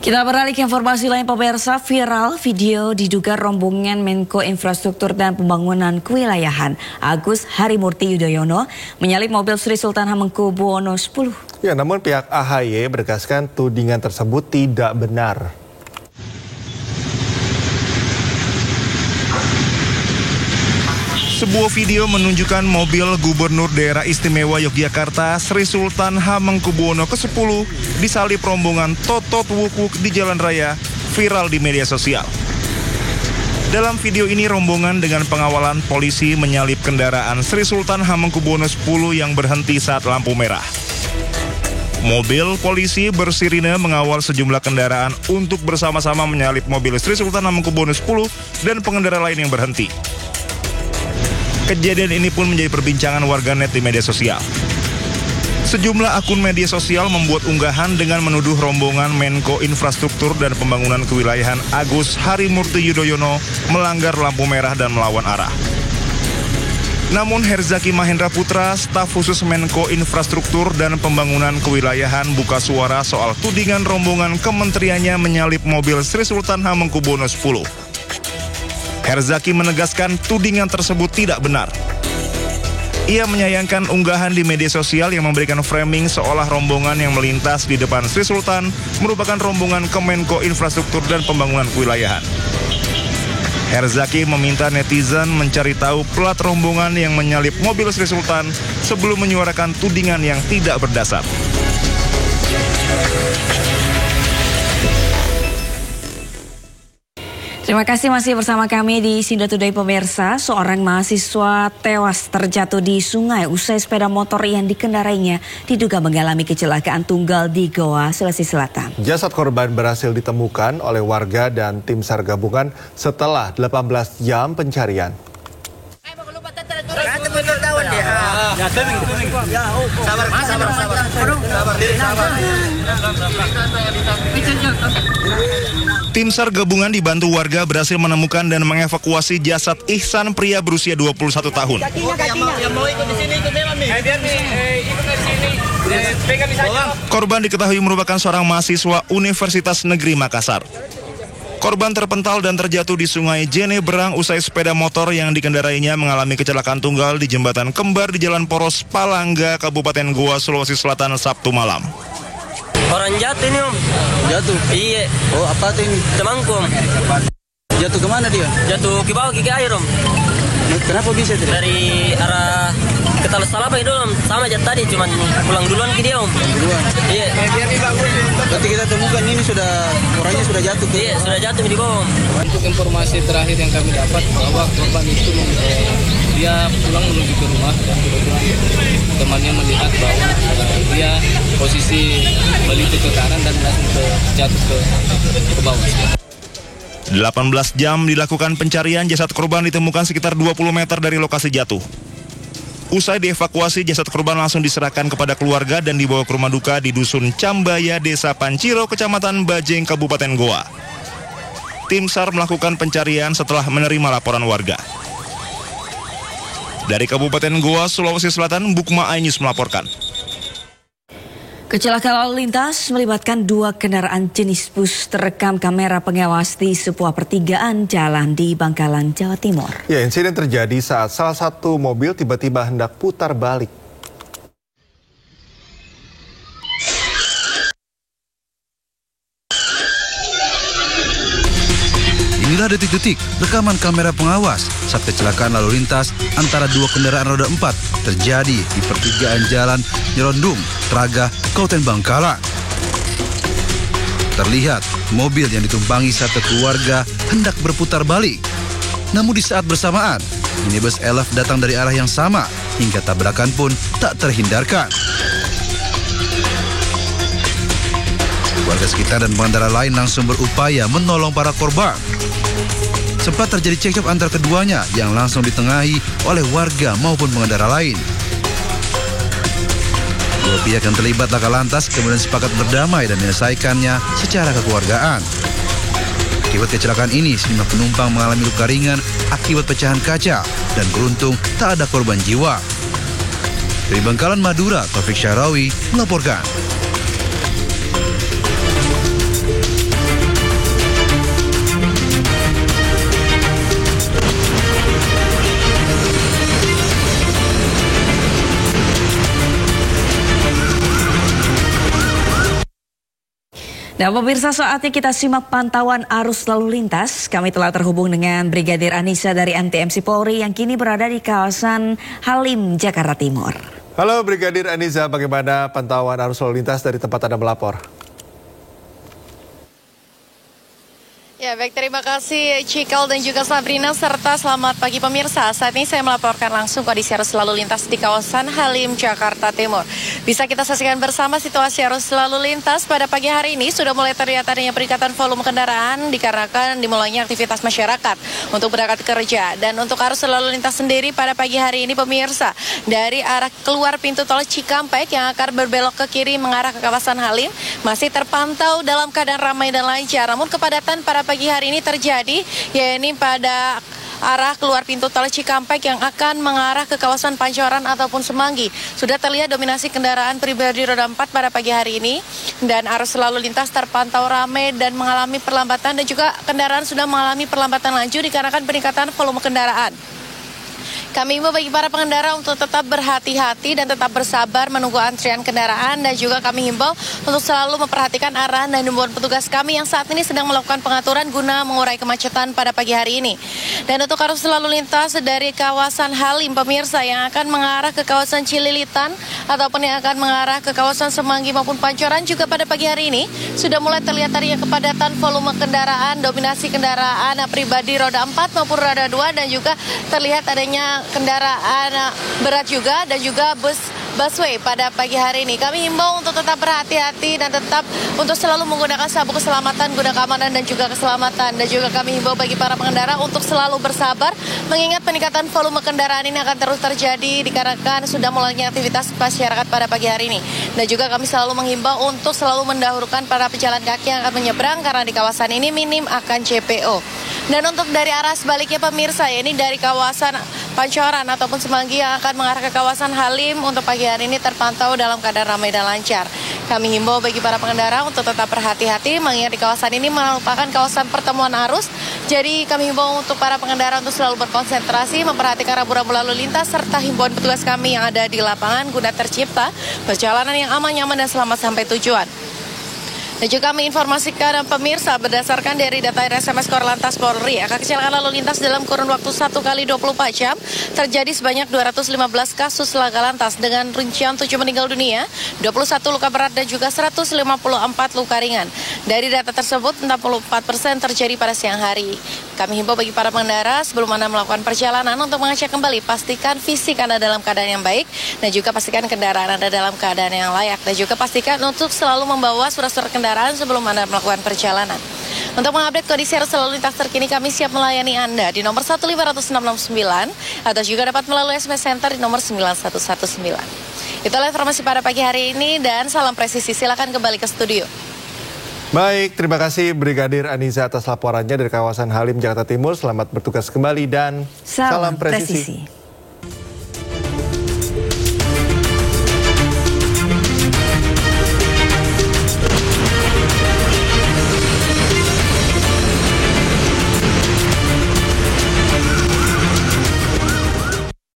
Kita beralih ke informasi lain, pemirsa. Viral video diduga rombongan Menko Infrastruktur dan Pembangunan Kewilayahan Agus Harimurti Yudhoyono menyalip mobil Sri Sultan Hamengkubuwono X. Ya, namun pihak AHY menegaskan tudingan tersebut tidak benar. Sebuah video menunjukkan mobil Gubernur Daerah Istimewa Yogyakarta Sri Sultan Hamengkubuwono ke-10 disalip rombongan Totot Wuk-Wuk di jalan raya viral di media sosial. Dalam video ini rombongan dengan pengawalan polisi menyalip kendaraan Sri Sultan Hamengkubuwono X yang berhenti saat lampu merah. Mobil polisi bersirine mengawal sejumlah kendaraan untuk bersama-sama menyalip mobil Sri Sultan Hamengkubuwono X dan pengendara lain yang berhenti. Kejadian ini pun menjadi perbincangan warganet di media sosial. Sejumlah akun media sosial membuat unggahan dengan menuduh rombongan Menko Infrastruktur dan Pembangunan Kewilayahan Agus Harimurti Yudhoyono melanggar lampu merah dan melawan arah. Namun Herzaki Mahendra Putra, staf khusus Menko Infrastruktur dan Pembangunan Kewilayahan buka suara soal tudingan rombongan kementeriannya menyalip mobil Sri Sultan Hamengkubuwono X. Herzaki menegaskan tudingan tersebut tidak benar. Ia menyayangkan unggahan di media sosial yang memberikan framing seolah rombongan yang melintas di depan Sri Sultan merupakan rombongan Kemenko Infrastruktur dan Pembangunan Kewilayahan. Herzaki meminta netizen mencari tahu plat rombongan yang menyalip mobil Sri Sultan sebelum menyuarakan tudingan yang tidak berdasar. Terima kasih masih bersama kami di Sinda Today, pemirsa. Seorang mahasiswa tewas terjatuh di sungai usai sepeda motor yang dikendarainya diduga mengalami kecelakaan tunggal di Goa, Sulawesi Selatan. Jasad korban berhasil ditemukan oleh warga dan tim SAR gabungan setelah 18 jam pencarian. Tim SAR gabungan dibantu warga berhasil menemukan dan mengevakuasi jasad Ihsan, pria berusia 21 tahun. Korban diketahui merupakan seorang mahasiswa Universitas Negeri Makassar. Korban terpental dan terjatuh di Sungai Jene Berang usai sepeda motor yang dikendarainya mengalami kecelakaan tunggal di jembatan kembar di Jalan Poros Palangga, Kabupaten Goa, Sulawesi Selatan, Sabtu malam. Orang jatuh ini, Om. Jatuh? Iya. Oh, apa tuh ini? Temangku, Om. Jatuh kemana dia? Jatuh ke bawah, ke air, Om. Kenapa bisa itu? Dari arah ke Talas Salapa itu, Om. Sama jatuh tadi, cuman pulang duluan ke dia, Om. Duluan? Iya. Berarti kita temukan ini orangnya sudah jatuh ke? Iya, sudah jatuh di bawah, Om. Untuk informasi terakhir yang kami dapat bahwa korban itu dia pulang menuju ke rumah. Temannya melihat bahwa dia posisi belitung ke kanan dan langsung jatuh ke bawah. 18 jam dilakukan pencarian, jasad korban ditemukan sekitar 20 meter dari lokasi jatuh. Usai dievakuasi, jasad korban langsung diserahkan kepada keluarga dan dibawa ke rumah duka di Dusun Cambaya, Desa Panciro, Kecamatan Bajeng, Kabupaten Goa. Tim SAR melakukan pencarian setelah menerima laporan warga. Dari Kabupaten Goa, Sulawesi Selatan, Bukma Ainews melaporkan. Kecelakaan lalu lintas melibatkan 2 kendaraan jenis bus terekam kamera pengawas di sebuah pertigaan jalan di Bangkalan, Jawa Timur. Ya, insiden terjadi saat salah satu mobil tiba-tiba hendak putar balik. Inilah detik-detik rekaman kamera pengawas saat kecelakaan lalu lintas antara 2 kendaraan roda 4 terjadi di pertigaan jalan Nyerondung, Traga, Kabupaten Bangkalan. Terlihat mobil yang ditumpangi satu keluarga hendak berputar balik. Namun di saat bersamaan, minibus Elf datang dari arah yang sama hingga tabrakan pun tak terhindarkan. Warga sekitar dan pengendara lain langsung berupaya menolong para korban. Sempat terjadi cekcok antar keduanya yang langsung ditengahi oleh warga maupun pengendara lain. Dua pihak yang terlibat laka lantas kemudian sepakat berdamai dan menyelesaikannya secara kekeluargaan. Akibat kecelakaan ini, sejumlah penumpang mengalami luka ringan akibat pecahan kaca dan beruntung tak ada korban jiwa. Dari Bangkalan, Madura, Taufik Syarawi melaporkan. Nah pemirsa, saatnya kita simak pantauan arus lalu lintas. Kami telah terhubung dengan Brigadir Anissa dari NTMC Polri yang kini berada di kawasan Halim, Jakarta Timur. Halo Brigadir Anissa, bagaimana pantauan arus lalu lintas dari tempat Anda melapor? Ya baik, terima kasih Cikal dan juga Sabrina serta selamat pagi pemirsa. Saat ini saya melaporkan langsung kondisi arus lalu lintas di kawasan Halim, Jakarta Timur. Bisa kita saksikan bersama situasi arus lalu lintas pada pagi hari ini sudah mulai terlihat adanya peningkatan volume kendaraan dikarenakan dimulainya aktivitas masyarakat untuk berangkat kerja. Dan untuk arus lalu lintas sendiri pada pagi hari ini pemirsa, dari arah keluar pintu tol Cikampek yang akan berbelok ke kiri mengarah ke kawasan Halim masih terpantau dalam keadaan ramai dan lancar. Namun kepadatan pada pagi hari ini terjadi, yakni pada arah keluar pintu tol Cikampek yang akan mengarah ke kawasan Pancoran ataupun Semanggi. Sudah terlihat dominasi kendaraan pribadi roda 4 pada pagi hari ini dan arus lalu lintas terpantau ramai dan mengalami perlambatan, dan juga kendaraan sudah mengalami perlambatan laju dikarenakan peningkatan volume kendaraan. Kami himbau bagi para pengendara untuk tetap berhati-hati dan tetap bersabar menunggu antrian kendaraan, dan juga kami himbau untuk selalu memperhatikan arahan dan himbauan petugas kami yang saat ini sedang melakukan pengaturan guna mengurai kemacetan pada pagi hari ini. Dan untuk arus lalu lintas dari kawasan Halim pemirsa yang akan mengarah ke kawasan Cililitan ataupun yang akan mengarah ke kawasan Semanggi maupun Pancoran juga pada pagi hari ini sudah mulai terlihat adanya kepadatan volume kendaraan, dominasi kendaraan pribadi roda 4 maupun roda 2, dan juga terlihat adanya kendaraan berat juga dan juga busway pada pagi hari ini. Kami himbau untuk tetap berhati-hati dan tetap untuk selalu menggunakan sabuk keselamatan guna keamanan dan juga keselamatan. Dan juga kami himbau bagi para pengendara untuk selalu bersabar mengingat peningkatan volume kendaraan ini akan terus terjadi dikarenakan sudah mulainya aktivitas masyarakat pada pagi hari ini. Dan juga kami selalu menghimbau untuk selalu mendahulukan para pejalan kaki yang akan menyeberang karena di kawasan ini minim akan JPO. Dan untuk dari arah sebaliknya pemirsa, ya ini dari kawasan Pancoran ataupun Semanggi yang akan mengarah ke kawasan Halim untuk pagi hari ini terpantau dalam keadaan ramai dan lancar. Kami himbau bagi para pengendara untuk tetap berhati-hati mengingat di kawasan ini merupakan kawasan pertemuan arus. Jadi kami himbau untuk para pengendara untuk selalu berkonsentrasi, memperhatikan rambu-rambu lalu lintas serta himbauan petugas kami yang ada di lapangan guna tercipta perjalanan yang aman, nyaman dan selamat sampai tujuan. Dan juga kami informasikan pemirsa berdasarkan dari data RSMS Korlantas Polri, angka kecelakaan lalu lintas dalam kurun waktu 1 kali 24 jam terjadi sebanyak 215 kasus laka lantas dengan rincian 7 meninggal dunia, 21 luka berat dan juga 154 luka ringan. Dari data tersebut 64% terjadi pada siang hari. Kami himbau bagi para pengendara sebelum Anda melakukan perjalanan untuk mengecek kembali, pastikan fisik Anda dalam keadaan yang baik dan juga pastikan kendaraan Anda dalam keadaan yang layak, dan juga pastikan untuk selalu membawa surat-surat kendaraan sebelum Anda melakukan perjalanan. Untuk mengupdate kondisi arus lalu lintas terkini, kami siap melayani Anda di nomor 15669 atau juga dapat melalui SMS Center di nomor 9119. Itulah informasi pada pagi hari ini dan salam presisi. Silakan kembali ke studio. Baik, terima kasih Brigadir Anissa atas laporannya dari kawasan Halim, Jakarta Timur. Selamat bertugas kembali dan salam presisi.